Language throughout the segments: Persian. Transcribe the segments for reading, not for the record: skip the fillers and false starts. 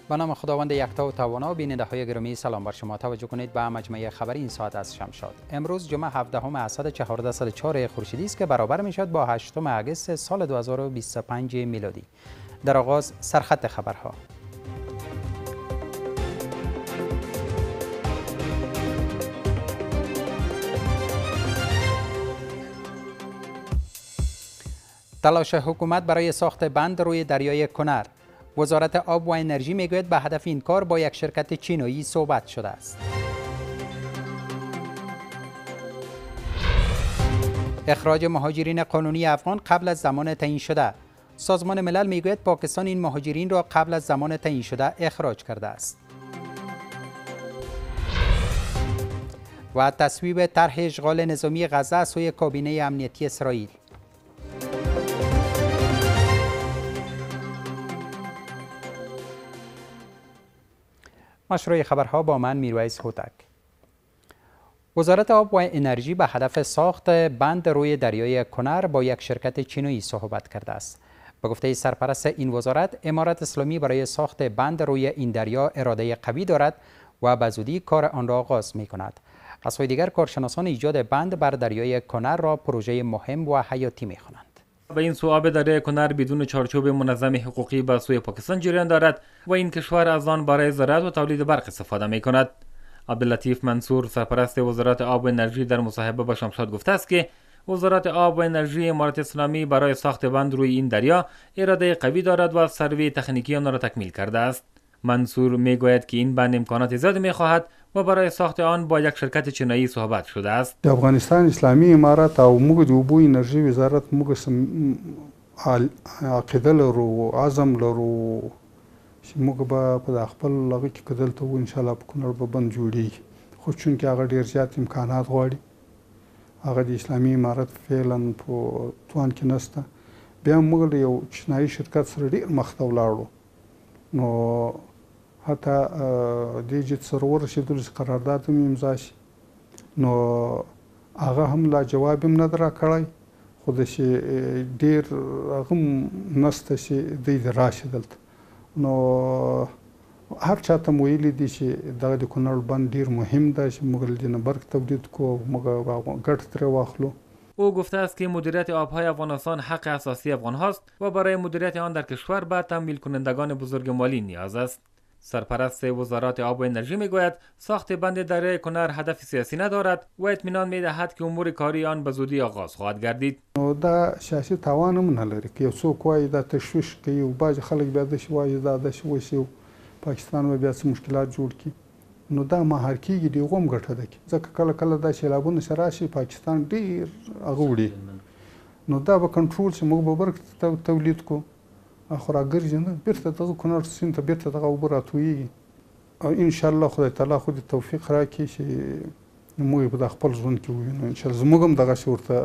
به نام خداوند یکتا و توانا. بیننده های گرامی سلام بر شما. توجه کنید به مجموعه خبری این ساعت از شمشاد. امروز جمعه 17 اسد 1404 خورشیدی است که برابر میشد با 8 اگست سال 2025 میلادی. در آغاز سرخط خبرها. تلاش حکومت برای ساخت بند روی دریای کنر. وزارت آب و انرژی میگوید به هدف این کار با یک شرکت چینی صحبت شده است. اخراج مهاجرین قانونی افغان قبل از زمان تعیین شده. سازمان ملل میگوید پاکستان این مهاجرین را قبل از زمان تعیین شده اخراج کرده است. و تصویب طرح اشغال نظامی غزه از سوی کابینه امنیتی اسرائیل. مشروع خبرها با من میرویس هوتک. وزارت آب و انرژی به هدف ساخت بند روی دریای کنر با یک شرکت چینی صحبت کرده است. به گفته سرپرست این وزارت، امارت اسلامی برای ساخت بند روی این دریا اراده قوی دارد و به زودی کار آن را آغاز می کند. از سوی دیگر کارشناسان ایجاد بند بر دریای کنر را پروژه مهم و حیاتی می خوانند. و این سو آب دریای کنر بدون چارچوب منظم حقوقی به سوی پاکستان جریان دارد و این کشور از آن برای زراعت و تولید برق استفاده می کند. عبداللطیف منصور، سرپرست وزارت آب و انرژی، در مصاحبه با شمشاد گفته است که وزارت آب و انرژی امارت اسلامی برای ساخت بند روی این دریا اراده قوی دارد و سروی تکنیکی آن را تکمیل کرده است. منصور می گوید که این بند امکانات زیادی می خواهد و برای ساخت آن با یک شرکت چینی صحبت شده است. د افغانستان اسلامی امارت او موږ د اوبو انرژي وزارت موږ عقیده لرو، عزم لرو چې موږ به په خپل لغه کې کدل ته ان شاء الله په کونړ به بند جوړیږي، خو چونکې هغه ډیر زیات امکانات غواړي، هغه د اسلامي امارت فعلا په توان کې نشته. بیا موږ له یو چینایي شرکت سره ډیر مخ ته ولاړو، نو حتی دې جت سره ورسېدلو چې قرارداد هم امضا شي، نو هغه هم لا جواب هم نه در راکړی، خو داسې ډېر هغه هم نشته چې دوی د راشي دلته. نو هر چا ته م ویلي دي چې دغه د کونړ بند ډېر مهم ده چې موږ له دې نه برق تولید کړو، موږ ګټه ترې واخلو. او گفته است که مدیریت آبهای افغانستان حق اساسی افغان هاست و برای مدیریت آن در کشور به تمویل کنندگان بزرگ مالی نیاز است. سرپرست وزارت آب و انرژی میگوید ساخت بند دریای کنر هدف سیاسی ندارد و اطمینان میدهد که امور کاری آن به زودی آغاز خواهد گردید. دا سیاسی توان هم نه لري که یو څوک وایي دا تشویش کوي او بعضې خلک بیا داسې وایي دا داسې وشي او پاکستان به بیا څه مشکلات جوړ کړي، نو دا مهار کېږي، د هغو هم ګټه ده ځکه کله کله دا سیلابونه چې راشي پاکستان ډېر هغه وړي، نو دا به کنټرول شي، موږ به برق تولید کړو، خو راګرځي نه بیرته دغه کونړ سیند ته بیرته دغه اوبه راتویږي. او انشاءالله خدای تعالی خو دې توفیق راکړي چې موږ په خپل ژوند کې ووینو. انشاءالله زموږ هم دغسې ورته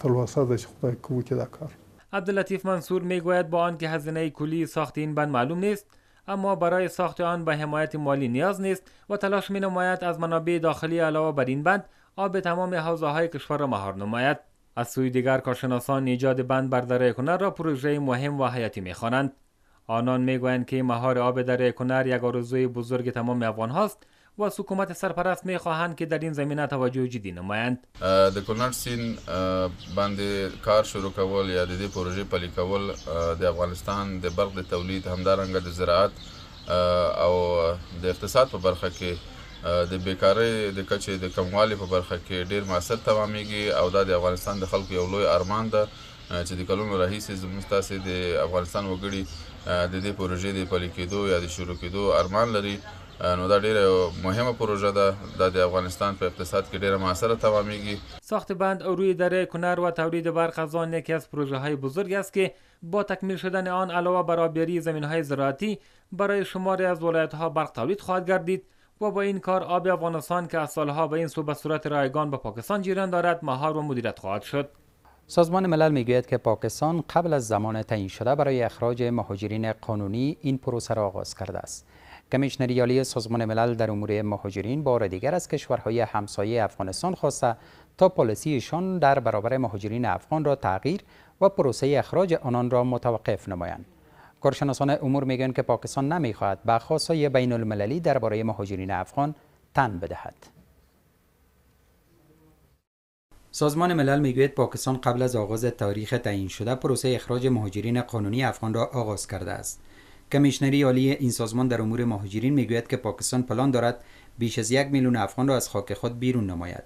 تلوسه ده چې خدای کوي که دا کار. عبداللطیف منصور میگوید با آنکه هزینه کلی ساخت این بند معلوم نیست، اما برای ساخت آن به حمایت مالی نیاز نیست و تلاش می‌نماید از منابع داخلی علاوه بر این بند آب تمام حوزه‌های کشور را مهار نماید. از سوی دیگر کارشناسان ایجاد بند بر دریای کنر را پروژه مهم و حیاتی می‌خوانند. آنان میگویند که مهار آب دریای کنر یک آرزوی بزرگ تمام افغان هاست و حکومت سرپرست می‌خواهند که در این زمینه توجه جدی نمایند. د کونړ سیند باندې کار شروع کول یا د دې پروژې پلي کول د افغانستان د برق د تولید، همدارنګه د زراعت او د اقتصاد په برخه کې د بیکارۍ د کچې د کموالي په برخه کې ډیر موثر تمامیږي او دا د افغانستان د خلکو یو لوی ارمان ده چې د کلونو راهیسې زموږ تاسې د افغانستان وګړي د دې پروژې د پلي کېدو یا د شروع کېدو ارمان لري. نو دا ډیره مهمه پروژه ده، دا د افغانستان په اقتصاد کې ډیره موثره تمامیږي. ساخت بند روی دریای کنر و تولید برق از آن یکی از پروژه های بزرگ است که با تکمیل شدن آن علاوه بر آبیاری زمین های زراعتی برای شماری از ولایت ها برق تولید خواهد گردید و با این کار آب افغانستان که از سالها به این سو به صورت رایگان به پاکستان جریان دارد مهار و مدیریت خواهد شد. سازمان ملل میگوید که پاکستان قبل از زمان تعیین شده برای اخراج مهاجرین قانونی این پروسه را آغاز کرده است. کمیشنری عالی سازمان ملل در امور مهاجرین بار دیگر از کشورهای همسایه افغانستان خواسته تا پالیسیشان در برابر مهاجرین افغان را تغییر و پروسه اخراج آنان را متوقف نمایند. کارشناسان امور میگویند که پاکستان نمیخواهد به خواستهای بین المللی درباره مهاجرین افغان تن بدهد. سازمان ملل میگوید پاکستان قبل از آغاز تاریخ تعیین شده پروسه اخراج مهاجرین قانونی افغان را آغاز کرده است. کمیشنری عالی این سازمان در امور مهاجرین میگوید که پاکستان پلان دارد بیش از 1 میلیون افغان را از خاک خود بیرون نماید.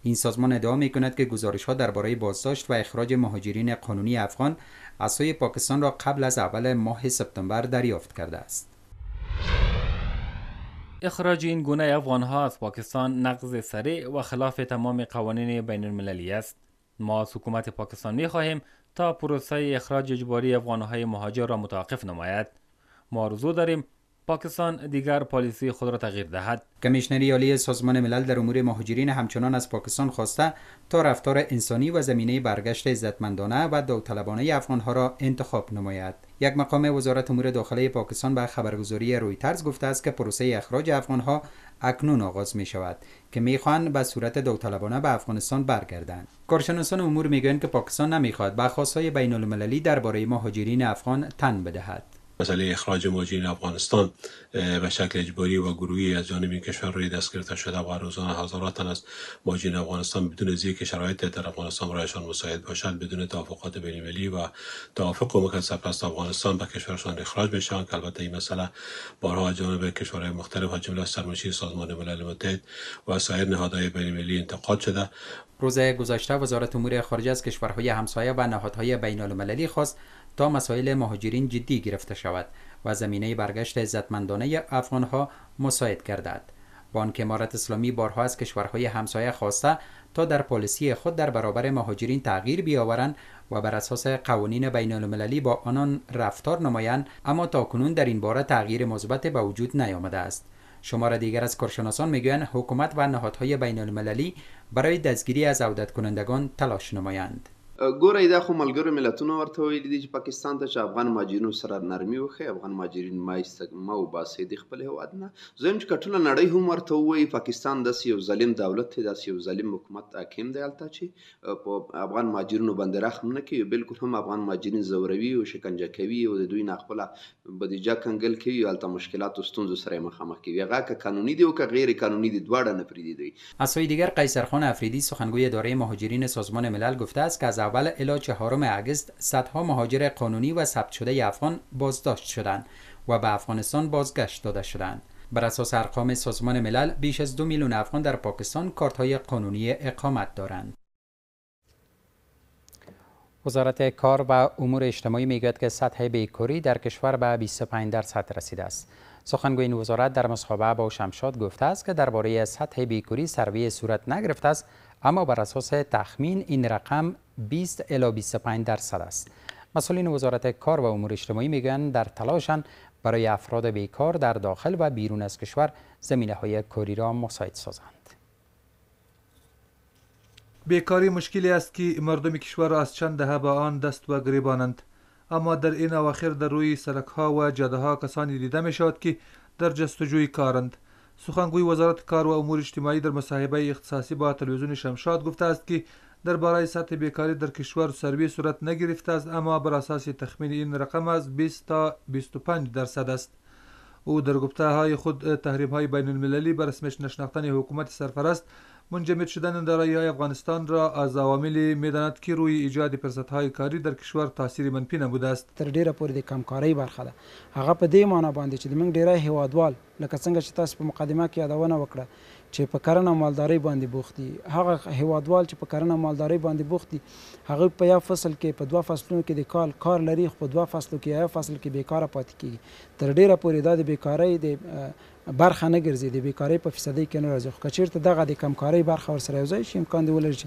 این سازمان ادعا میکند که گزارش‌ها درباره بازداشت و اخراج مهاجرین قانونی افغان از سوی پاکستان را قبل از اول ماه سپتامبر دریافت کرده است. اخراج این گونه افغان‌ها از پاکستان نقض سریع و خلاف تمام قوانین بین المللی است. ما از حکومت پاکستان می‌خواهیم تا پروسه اخراج اجباری افغان‌های مهاجر را متوقف نماید. ما آرزو داریم پاکستان دیگر پالیسی خود را تغییر دهد. کمیشنری عالی سازمان ملل در امور مهاجرین همچنان از پاکستان خواسته تا رفتار انسانی و زمینه برگشت عزتمندانه و داوطلبانه افغان‌ها را انتخاب نماید. یک مقام وزارت امور داخلی پاکستان به خبرگزاری رویترز گفته است که پروسه اخراج افغان‌ها اکنون آغاز می شود که می‌خواهند به صورت داوطلبانه به افغانستان برگردند. کارشناسان امور میگویند که پاکستان نمی‌خواهد به خواست‌های بین‌المللی درباره مهاجرین افغان تن بدهد. مسئله اخراج مهاجرین افغانستان به شکل اجباری و گروهی از جانب این کشور روی دست گرفته شده و روزانه هزاران تن از مهاجرین افغانستان بدون از اینکه شرایط در افغانستان برایشان مساعد باشد بدون توافقات بین‌المللی و توافق کمک سرپرست افغانستان به کشورشان اخراج میشوند که البته این مسئله بارها از جانب کشورهای مختلف از جمله سرمنشی سازمان ملل متحد و سایر نهادهای بین‌المللی انتقاد شده. روز گذشته وزارت امور خارجه از کشورهای همسایه و نهادهای بین‌المللی خواست تا مسائل مهاجرین جدی گرفته شود و زمینه برگشت عزتمندانه افغانها مساعد گردد. بانک امارت اسلامی بارها از کشورهای همسایه خواسته تا در پالیسی خود در برابر مهاجرین تغییر بیاورند و بر اساس قوانین بین‌المللی با آنان رفتار نمایند، اما تاکنون در این باره تغییر مثبت به وجود نیامده است. شمار دیگر از کارشناسان میگویند حکومت و نهادهای بین‌المللی برای دستگیری از عودت کنندگان تلاش نمایند. ګورئ دا خو ملګرو ملتونو ورته ویلي دي چې پاکستان ته چې افغان مهاجرینو سره نرمي وکړي، افغان مهاجرین ما وباسئ د خپل هېواد نه. زه یم چې که ټوله نړۍ هم ورته ووایي پاکستان داسې یو ظالم دولت دی، داسې یو ظالم حکومت حاکم دی هلته چې په افغان مهاجرینو باندې رحم نه کوي، بلکل هم افغان مهاجرین ځوروي او شکنجه کوي او د دوی نه خپله بودیجه کنګل کوي او هلته مشکلاتو ستونزو سره یې مخامخ کوي. هغه که قانوني دی او که غیر قانوني دی دواړه نه پرېږدي. از سوی دیگر قیصرخان افریدی سخنگوی اداره مهاجرین سازمان ملل گفته است که از اول الی 4 اگست صدها مهاجر قانونی و ثبت شده افغان بازداشت شدند و به افغانستان بازگشت داده شدند. بر اساس ارقام سازمان ملل بیش از 2 میلیون افغان در پاکستان کارت‌های قانونی اقامت دارند. وزارت کار و امور اجتماعی میگوید که سطح بیکاری در کشور به 25% رسیده است. سخنگوی این وزارت در مصاحبه با شمشاد گفته است که درباره سطح بیکاری سروی صورت نگرفته است، اما بر اساس تخمین این رقم 20 الی 25% است. مسئولین وزارت کار و امور اجتماعی میگویند در تلاشند برای افراد بیکار در داخل و بیرون از کشور زمینه‌های کاری را مساعد سازند. بیکاری مشکلی است که مردم کشور از چند دهه به آن دست و گریبانند، اما در این اواخر در روی سرک‌ها و جاده‌ها کسانی دیده می‌شود که در جستجوی کارند. سخنگوی وزارت کار و امور اجتماعی در مصاحبه اختصاصی با تلویزیون شمشاد گفته است که درباره سطح بیکاری در کشور سروی صورت نگرفته است، اما بر اساس تخمین این رقم از 20 تا 25% است. او در گفته‌های خود تحریم‌های بین‌المللی بر رسمی نشناختن حکومت سرپرست منجمد شدن دارایی‌های افغانستان را از عواملی می‌داند که روی ایجاد فرصت‌های کاری در کشور تاثیر منفی نموده است. تر ډیره پورې د کمکارۍ برخه ده. هغه په دې معنی باندې چې موږ ډیری هیوادوال لکه څنګه چې تاسو په مقدمه کې یادونه وکړه چې په کرنه مالدارۍ باندې بوخت دي، هغه هیوادوال چې په کرنه مالدارۍ باندې بوخت دي هغه په یو فصل کې په 2 فصلونو کې د کار لري، خو په 2 فصلو کې یو فصل کې بیکاره پاتې کیږي. تر ډیره پورې دا د بیکارۍ د برخه نه ګرځي، د بیکارۍ په فیصدۍ کې نه راځي. خو که چېرته دغه د کمکارۍ برخه ورسره یوځای شي امکان دی ولري چې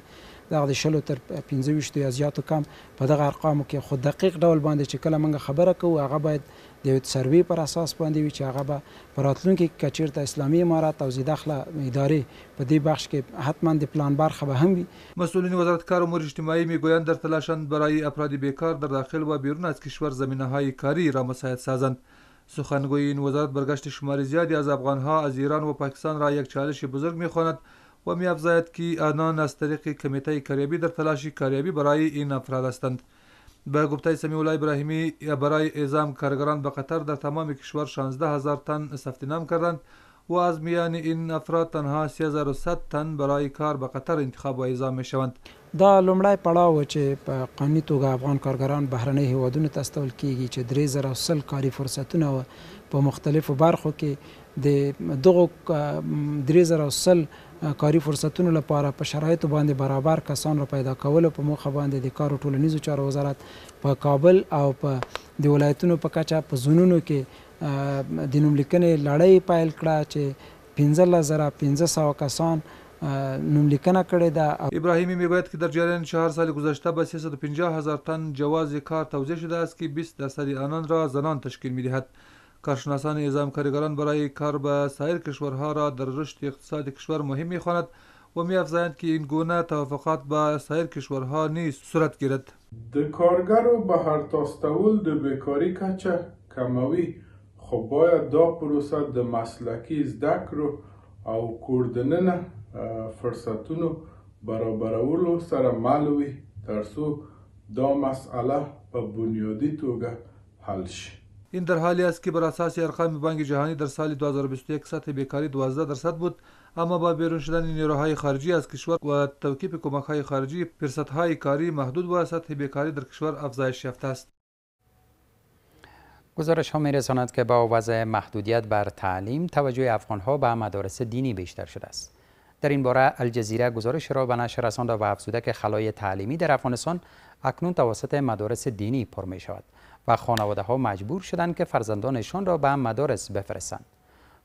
دغه د 20 تر 25 یا زیاتو کم په دغه ارقامو کې خو دقیق ډول باندې چې کله موږ خبره کوو هغه باید د یو سروې پر اساس باندې وي چې هغه به په راتلونکي کې که چېرته اسلامي امارت او ذیدخله ادارې په دې بخش کې حتما د پلان برخه به هم وي. مسئولین وزارت کار و امور اجتماعی میگویند در تلاشند برای افراد بیکار در داخل و بیرون از کشور زمینه‌های کاری را مساعد سازند. سخنگوی این وزارت برگشت شمار زیادی از افغانها از ایران و پاکستان را یک چالش بزرگ می‌خواند و می‌افزاید که آنان از طریق کمیته کاریابی در تلاش کاریابی برای این افراد هستند. به گفته سمیع الله ابراهیمی برای اعزام کارگران به قطر در تمام کشور 16,000 تن ثبت نام کردند و از میان این افراد تنها 3100 تن برای کار به قطر انتخاب و اعزام می شوند. دا لومړی پړاو چې په قانوني توګه افغان کارګران بهرنۍ هیوادونو ته استول کیږي چې 3010 کاري فرصتونه په مختلفو برخو کې د دغو 3010 کاري فرصتونو لپاره په شرایطو باندې برابر کسان را پیدا کولو په موخه باندې د کار او ټولنیزو چارو وزارت په کابل او په د ولایتونو په کچه په زونونو کې د نوملیکنې لړۍ پیل کړه چې 15500 کسان نوملیکنه کړې ده. ابراهیمی میگوید که در جریان 4 سال گذشته به 350,000 تن جواز کار توزیع شده است که 20% آنان را زنان تشکیل می‌دهد. کارشناسان اعزام کارگران برای کار به سایر کشورها را در رشد اقتصاد کشور مهم می‌خواند و می‌افزایند که این گونه توافقات با سایر کشورها نیز صورت گیرد. د کارګرو بهر تاستول د بیکاری کچه کموي، خو باید دا پروسه د مسلکی زده کړو او کوردننه فرصتونو برابرولو سره مل وي ترڅو دا مسئله په بنیادی توګه حل شي. این در حالی است که بر اساس ارقام بانک جهانی در سال 2021 سطح بیکاری 12% بود، اما با بیرون شدن نیروهای خارجی از کشور و توقیف کمک‌های خارجی فرصت‌های کاری محدود و سطح بیکاری در کشور افزایش یافته است. گزارش ها می رساند که با وضع محدودیت بر تعلیم توجه افغان‌ها به مدارس دینی بیشتر شده است. در این باره الجزیره گزارش را به نشر رسانده و افزوده که خلای تعلیمی در افغانستان اکنون توسط مدارس دینی پر می شود و خانواده ها مجبور شدند که فرزندانشان را به مدارس بفرستند.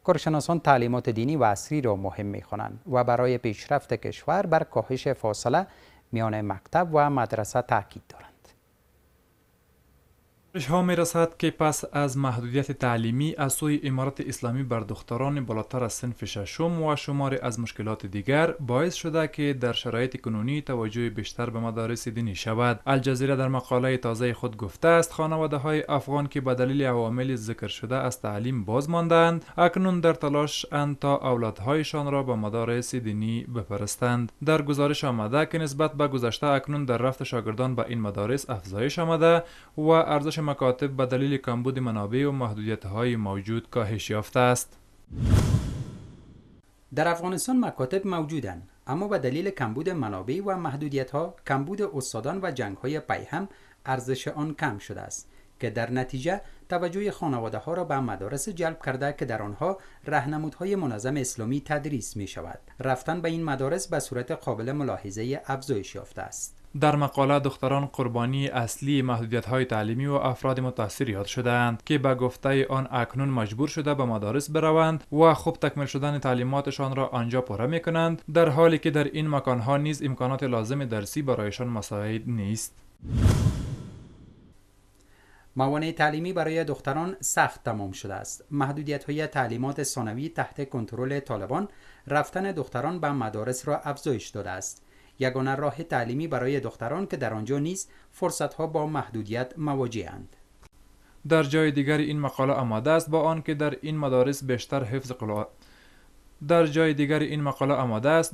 کارشناسان تعلیمات دینی و عصری را مهم می خوانند و برای پیشرفت کشور بر کاهش فاصله میان مکتب و مدرسه تاکید دارند. ها می رسد که پس از محدودیت تعلیمی از سوی امارت اسلامی بر دختران بالاتر از صنف ششم و شماری از مشکلات دیگر باعث شده که در شرایط کنونی توجه بیشتر به مدارس دینی شود. الجزیره در مقاله تازه خود گفته است خانواده های افغان که به دلیل عوامل ذکر شده از تعلیم باز ماندند اکنون در تلاش اند تا اولادهایشان را به مدارس دینی بفرستند. در گزارش آمده که نسبت به گذشته اکنون در رفت شاگردان به این مدارس افزایش آمده و ارزش مکاتب به دلیل کمبود منابع و محدودیت‌های موجود کاهش یافته است. در افغانستان مکاتب موجودند، اما به دلیل کمبود منابع و محدودیت‌ها، کمبود استادان و جنگ‌های پیهم ارزش آن کم شده است که در نتیجه توجه خانواده‌ها را به مدارس جلب کرده که در آنها راهنمودهای منظم اسلامی تدریس می‌شود. رفتن به این مدارس به صورت قابل ملاحظه افزایش یافته است. در مقاله دختران قربانی اصلی محدودیت‌های تعلیمی و افراد متاثر یاد شدند که به گفته آن اکنون مجبور شده به مدارس بروند و خوب تکمیل شدن تعلیماتشان را آنجا پوره می‌کنند، در حالی که در این مکان‌ها نیز امکانات لازم درسی برایشان مساعد نیست. موانع تعلیمی برای دختران سخت تمام شده است. محدودیت‌های تعلیمات ثانوی تحت کنترل طالبان رفتن دختران به مدارس را افزایش داده است. یگانه راه تعلیمی برای دختران که در آنجا نیز فرصت‌ها با محدودیت مواجه‌اند. در جای دیگر این مقاله آمده است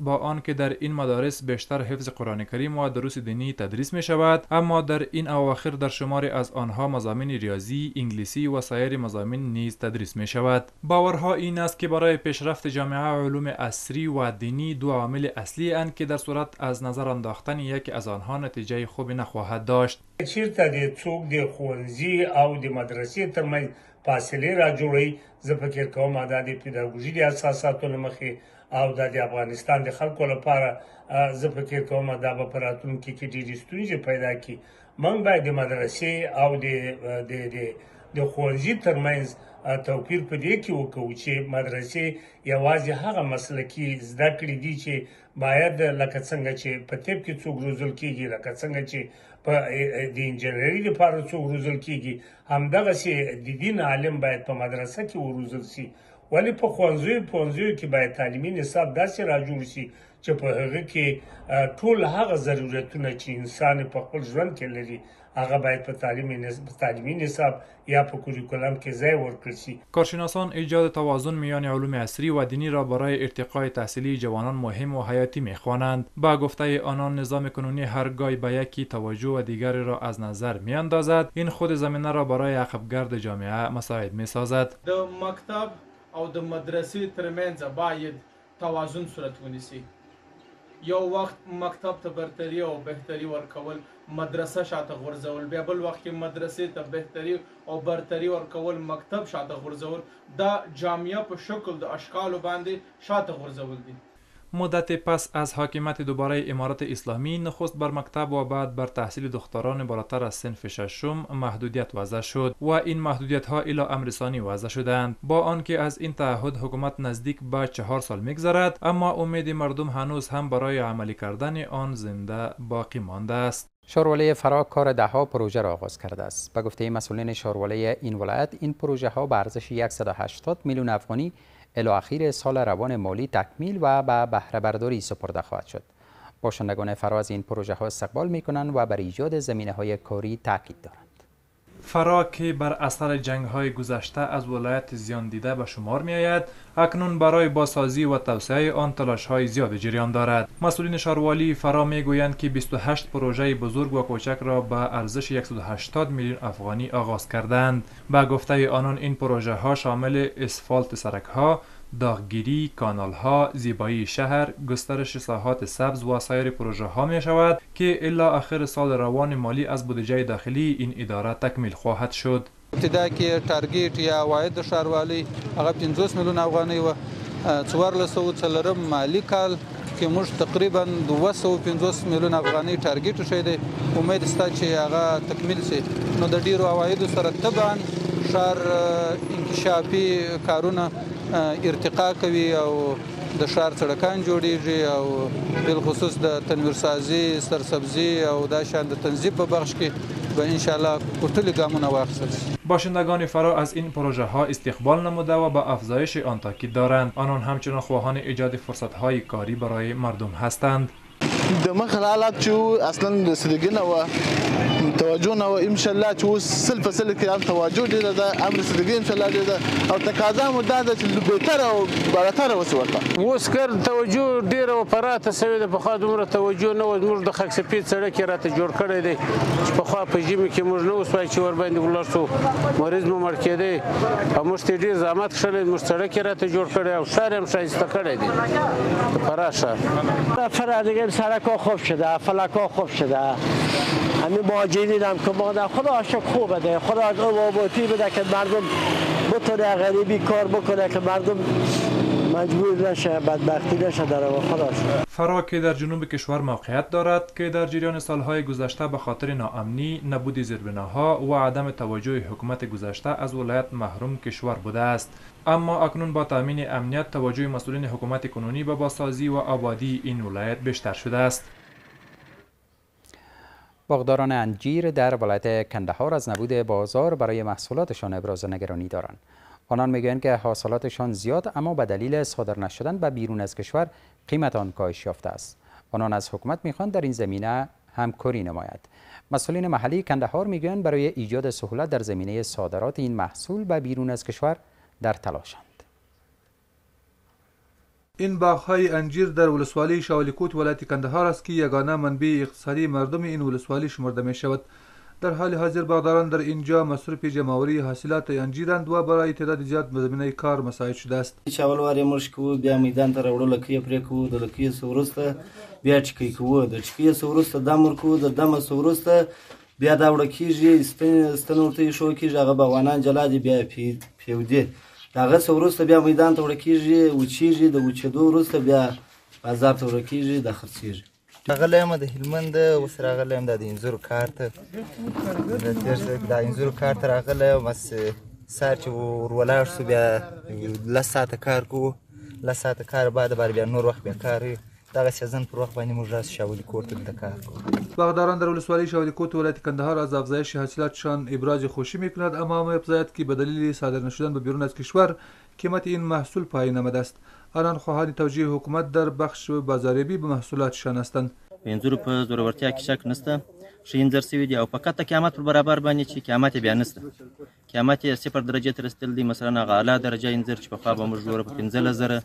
با آن که در این مدارس بیشتر حفظ قرآن کریم و دروس دینی تدریس می شود، اما در این اواخر در شماری از آنها مضامین ریاضی، انگلیسی و سایر مضامین نیز تدریس می شود. باورها این است که برای پیشرفت جامعه علوم عصری و دینی دو عامل اصلی اند که در صورت از نظر انداختن یکی از آنها نتیجه خوبی نخواهد داشت. چیرته د څوک د ښوونځي او د مدرسې ترمنځ فاصلې را جوړوي، زه فکر کوم دا د پیداګوژي د اساساتو له مخې او د افغانستان د خلکو لپاره زه فکر کوم دا به په راتلونکي کې ډېرې ستونزې پیدا کړي. موږ باید د مدرسې او د ښوونځي ترمنځ توپیر په دې کې وکړو چې مدرسې یوازې هغه مسلکي زده کړې دي چې باید لکه څنګه چې په طب کې څوک روزل کېږي، لکه څنګه چې په د انجینرۍ لپاره څوک روزل کېږي، همدغسې د دین عالم باید په مدرسه کې وروزل سي ولی په ښوونځیو کې باید تعلیمي نصاب داسې را جوړ شي چې په هغه کې ټول هغه ضرورتونه چې انسان په خپل ژوند کې لري هغه باید په تعلیمي نصاب یا په کوریکولم کې ځای ورکړل شي. کارشناسان ایجاد توازن میان علوم عصری و دینی را برای ارتقای تحصیلی جوانان مهم و حیاتی می‌خوانند. با گفته آنان نظام کنونی هرگاه به یکی توجه و دیگری را از نظر میاندازد، این خود زمینه را برای عقبگرد جامعه مساعد می‌سازد. د مکتب او د مدرسې ترمنځ باید توازن صورت ونیسي. یو وخت مکتب ته برتری او بهتری ورکول مدرسه شاته غورځول، بیا بل وخت کې مدرسې ته بهتری او برتری ورکول مکتب شاته غورځول، دا جامعه په شکل د اشکالو باندې شاته غورځول دي. مدت پس از حاکمیت دوباره امارت اسلامی نخست بر مکتب و بعد بر تحصیل دختران بالاتر از صنف ششم محدودیت وضع شد و این محدودیت ها الی امر ثانی وضع شدند. با آنکه از این تعهد حکومت نزدیک به 4 سال میگذرد، اما امید مردم هنوز هم برای عملی کردن آن زنده باقی مانده است. شارولای فرا کار 10 پروژه را آغاز کرده است. به گفته مسئولین شارولای این ولایت، این پروژه ها به ارزش 180 میلیون افغانی الی اخیر سال روان مالی تکمیل و به بهره برداری سپرده خواهد شد. باشندگان فرا از این پروژه ها استقبال می کنند و بر ایجاد زمینه های کاری تاکید دارند. فرا که بر اثر جنگ های گذشته از ولایت زیان دیده به شمار می آید، اکنون برای بازسازی و توسعه آن تلاش های زیاد جریان دارد. مسئولین شاروالی فرا می گویند که 28 پروژه بزرگ و کوچک را به ارزش 180 میلیون افغانی آغاز کردند. به گفته آنان این پروژه ها شامل اسفالت سرک ها، داغگیری، کانال ها، زیبایی شهر، گسترش ساحات سبز و سایر پروژه ها می شود که الی آخر سال روان مالی از بودجه داخلی این اداره تکمیل خواهد شد. ابتدا کې ټارګیټ یا عواید ښاروالۍ هغه 50 میلیون افغانۍ و 1404 مالی کال کې موږ تقریبا 250 میلیون افغانۍ ټارګیټ شوی دی. امید سته چې هغه تکمیل شي. نو د ډیرو عوایدو سره طبعا ښار انکشافي کارونه ارتقا کوي او د ښار سړکان جوړیږي او بالخصوص د تنویرسازي، سرسبزي او دا شان د تنظیف په بخش کې به ان شاء الله ټول ګامونه واخیستل شي. باشندگان فرا از این پروژه ها استقبال نموده و به افزایش آن تاکید دارند. آنان همچنان خواهان ایجاد فرصت های کاری برای مردم هستند. د مخ حالات چې اصلا د سړګینه و توجه نه و ان شاء الله چې سل فصل کې توجه ډیره ده، امر سړګین ان شاء الله ډیره او تقاضا مو ده چې بهتر او بالاتر وسوته. اوس کړ توجه ډیره و پراته سوي ده. په خوا دومره توجه نه و. موږ د خاک سپید سړک راته جوړ کړی دی چې په خوا په ژمي کې موږ نه وسوای چې ور باندې ولر شو مریض مو مړ کېدی او موږ ته ډیر زحمت کړی. موږ سړک راته جوړ کړی او ښار هم ښایسته کړی دی. فرا ښار فرا دیگه سړک‌ها خوب شده، فلک‌ها خوب شده. همین مهاجرین هم که ما خدا شکر خوبه ده. خدا آبادی بده که مردم بتونه غریبی کار بکنه که مردم مجبور نشه، بدبختی نشه در خدا شکر. فرا که در جنوب کشور موقعیت دارد که در جریان سالهای گذشته به خاطر ناامنی، نبود زیربناها و عدم توجه حکومت گذشته از ولایت محروم کشور بوده است. اما اکنون با تامین امنیت توجه مسئولین حکومت کنونی به بازسازی و آبادی این ولایت بیشتر شده است. باغداران انجیر در ولایت کندهار از نبود بازار برای محصولاتشان ابراز نگرانی دارند. آنان میگویند که حاصلاتشان زیاد اما به دلیل صادر نشدن به بیرون از کشور قیمت آن کاهش یافته است. آنان از حکومت میخواهند در این زمینه همکاری نماید. مسئولین محلی کندهار میگویند برای ایجاد سهولت در زمینه صادرات این محصول به بیرون از کشور در تلاشند. این باغ‌های انجیر در ولسوالی شاولیکوت ولایت کندهار است که یگانه منبع اقتصادی مردم این ولسوالی شمرده می شود. در حال حاضر باغداران در اینجا مصروف جمع‌آوری حاصلات انجیرند و برای تعداد زیاد زمینه کار مساعد شده است. چاول واری مرش کو بیا میدان ته وړو لکې پرې کو د لکې سورسته بیا چکی کو د چکی سورسته دمر کو د دمه سورسته بیا دا وړ کیږي ستنورته شو کیږي هغه بغوانان جلادي بیا پیودي داغه سورسته بیا میدان ته وړ کیږي او چیږي د وچېدو وروسته بیا بازار ته وړ کیږي د خرڅیږي. غلیم د هلمند وسره غلیم د انځور کارت د انځور کارت راغله بس سار چې ورولار سو بیا لساته کار کو لساته کار بعد بیا نور وخت بیا کار دغسې ځن پر وخت باندې موږ راسو شاولي کور ته دلته کار کوو. باغداران در ولسوالی شاولی کوت ولایت کندهار از افزایش حاصلاتشان ابراز خوشی میکند، اما همه افزایت که به دلیل صادر نشدن به بیرون از کشور قیمت این محصول پایین آمده است. آنان خواهان توجیه حکومت در بخش بازاریابی به محصولاتشان هستند. انځور په زورورتیا کې شک نشته، ښه انځر شوي دي او فقط د قیامت پر برابر باندې چې قیامت یې بیا نشته، قیامت یې 0 درجې ته رسېدلی دی. مثلا هغه اعلی درجه انځر چې پخوا به موږ ګوره په 15,000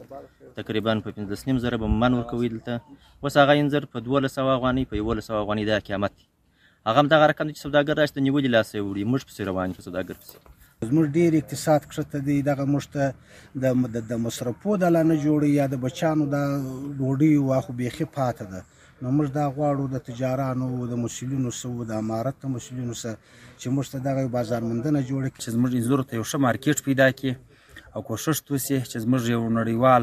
تقریبا په 15,500 به من ورکوي دلته، اوس هغه انځر په 1200 افغانۍ په 1100 افغانۍ دا قیامت دی. هغه هم دغه رقم دی چې سوداګر راشي د نیولي لاس یې وړي، موږ پسې روان یو په سوداګر پسې. زموږ ډېر اقتصاد کښته دی، دغه موږ ته د مصرفو د لا نه جوړي یا د بچیانو د ډوډۍ واخو بیخي پاته ده. نو موږ دا غواړو د تجارانو د مسؤلینو سره د امارت د مسؤلینو سره چې موږ ته دغه بازار موندنه جوړه کړي، چې زموږ انځورو ته یو ښه مارکیټ پیدا کړي او کوشش وشي چې زموږ یو نړیوال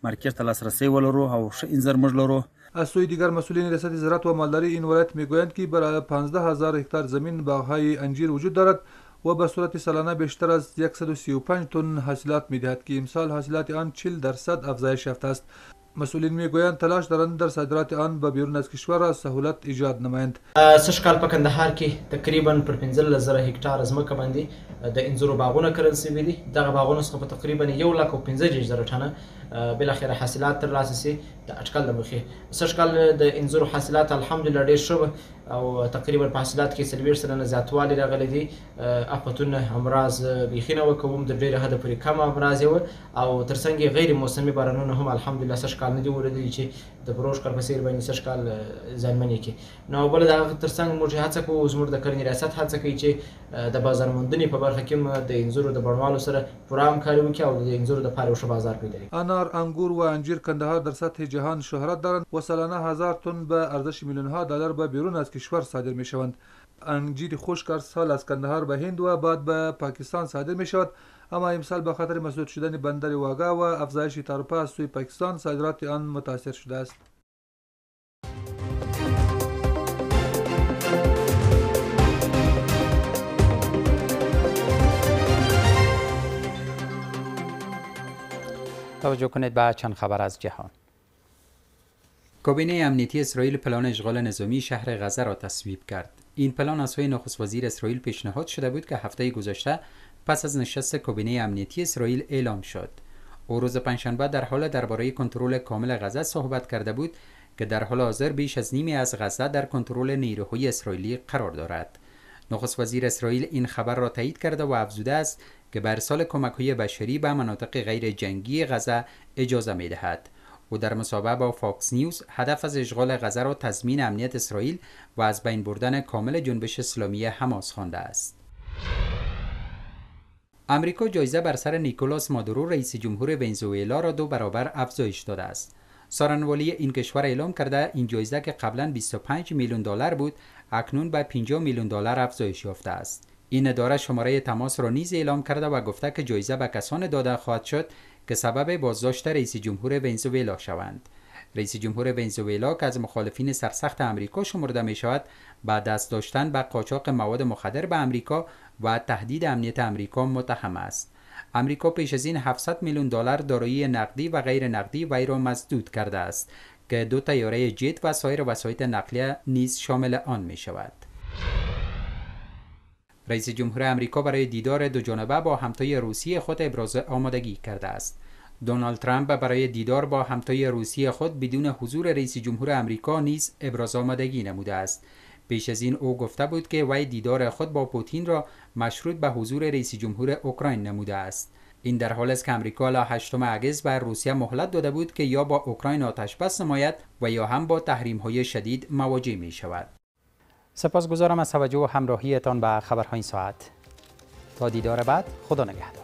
مارکیټ ته لاسرسی ولرو او ښه انځر موږ لرو. از سوی دیگر مسئولین ریاست زراعت و مالداری این ولایت میگویند که برای 15,000 هکتار زمین باغهای انجیر وجود دارد و به صورت سالانه بیشتر از 135 تن حاصلات میدهد که امسال حاصلات آن 40% افزایش یافته است. مسئولین میگویند تلاش دارند در صادرات آن به بیرون از کشور را سهولت ایجاد نمایند. سږ کال په کندهار کې تقریبا پر 15,000 هکتار ځمکه باندې د انځورو باغونه کرل شوي دي. دغه باغونو څخه په تقریبا 1,15,000 ټنه بالاخره حاصلات ترلاسه شي د اټکل د مخې. سږ کال د انځورو حاصلات الحمدلله ډېر ښه او تقریبا په حاصلات کې 40 سلنه زیاتوالی راغلی دی. آفتونه امراض بیخي نه وه، کوم د ډېره حده پورې کم امراض یې وه او ترڅنګ یې غیر موسمي بارانونه هم الحمدلله سږ کال نه دي ولیدلي چې د بروش کال په څېر باندې سږ کال زیانمنې کړي. نو بله د هغه ترڅنګ موږ هڅه کوو، زموږ د کرنې ریاست هڅه کوي چې د بازار موندنې په برخه کې هم د انځورو د بڼوالو سره پوره همکاري وکړي او د انځورو دپاره یو ښه بازار پیدا کړي. انار، انگور و انجیر کندهار در سطح جهان شهرت دارند و سالانه 1000 تن به ارزش میلیون‌ها دلار به بیرون از کشور صادر می شوند. انجیر خشک هر سال از کندهار به هند و بعد به پاکستان صادر می شود، اما امسال به خاطر مسدود شدن بندر واگا و افزایش تعرفه از سوی پاکستان صادرات آن متاثر شده است. توجه کنید به چند خبر از جهان. کابینه امنیتی اسرائیل پلان اشغال نظامی شهر غزه را تصویب کرد. این پلان از سوی نخست وزیر اسرائیل پیشنهاد شده بود که هفته گذشته پس از نشست کابینه امنیتی اسرائیل اعلام شد. او روز پنجشنبه در حال درباره کنترل کامل غزه صحبت کرده بود که در حال حاضر بیش از نیمی از غزه در کنترل نیروهای اسرائیلی قرار دارد. نخست وزیر اسرائیل این خبر را تایید کرده و افزوده است که به ارسال کمک‌های بشری به مناطق غیر جنگی غزه اجازه می‌دهد. او در مصاحبه با فاکس نیوز هدف از اشغال غزه را تضمین امنیت اسرائیل و از بین بردن کامل جنبش اسلامی حماس خوانده است. امریکا جایزه بر سر نیکولاس مادورو رئیس جمهور ونزوئلا را 2 برابر افزایش داده است. سخنگوی این کشور اعلام کرده این جایزه که قبلا 25 میلیون دلار بود اکنون به 50 میلیون دلار افزایش یافته است. این اداره شماره تماس را نیز اعلام کرده و گفته که جایزه به کسان داده خواهد شد که سبب بازداشت رئیس جمهور ونزوئلا شوند. رئیس جمهور ونزوئلا که از مخالفین سرسخت امریکا شمرده می شود، با دست داشتن به قاچاق مواد مخدر به امریکا و تهدید امنیت امریکا متهم است. امریکا پیش از این 700 میلیون دلار دارایی نقدی و غیر نقدی وی را مسدود کرده است که 2 طیاره جت و سایر وسایط نقلیه نیز شامل آن می شود. رئیس جمهور امریکا برای دیدار دو جانبه با همتای روسیه خود ابراز آمادگی کرده است. دونالد ترامپ برای دیدار با همتای روسیه خود بدون حضور رئیس جمهور امریکا نیز ابراز آمادگی نموده است. پیش از این او گفته بود که وی دیدار خود با پوتین را مشروط به حضور رئیس جمهور اوکراین نموده است. این در حالی است که امریکا تا 8 اگست بر روسیه مهلت داده بود که یا با اوکراین آتش بس نماید و یا هم با تحریم‌های شدید مواجه می شود. سپاسگزارم از توجه و همراهیتان به خبرهای این ساعت. تا دیدار بعد، خدا نگهدار.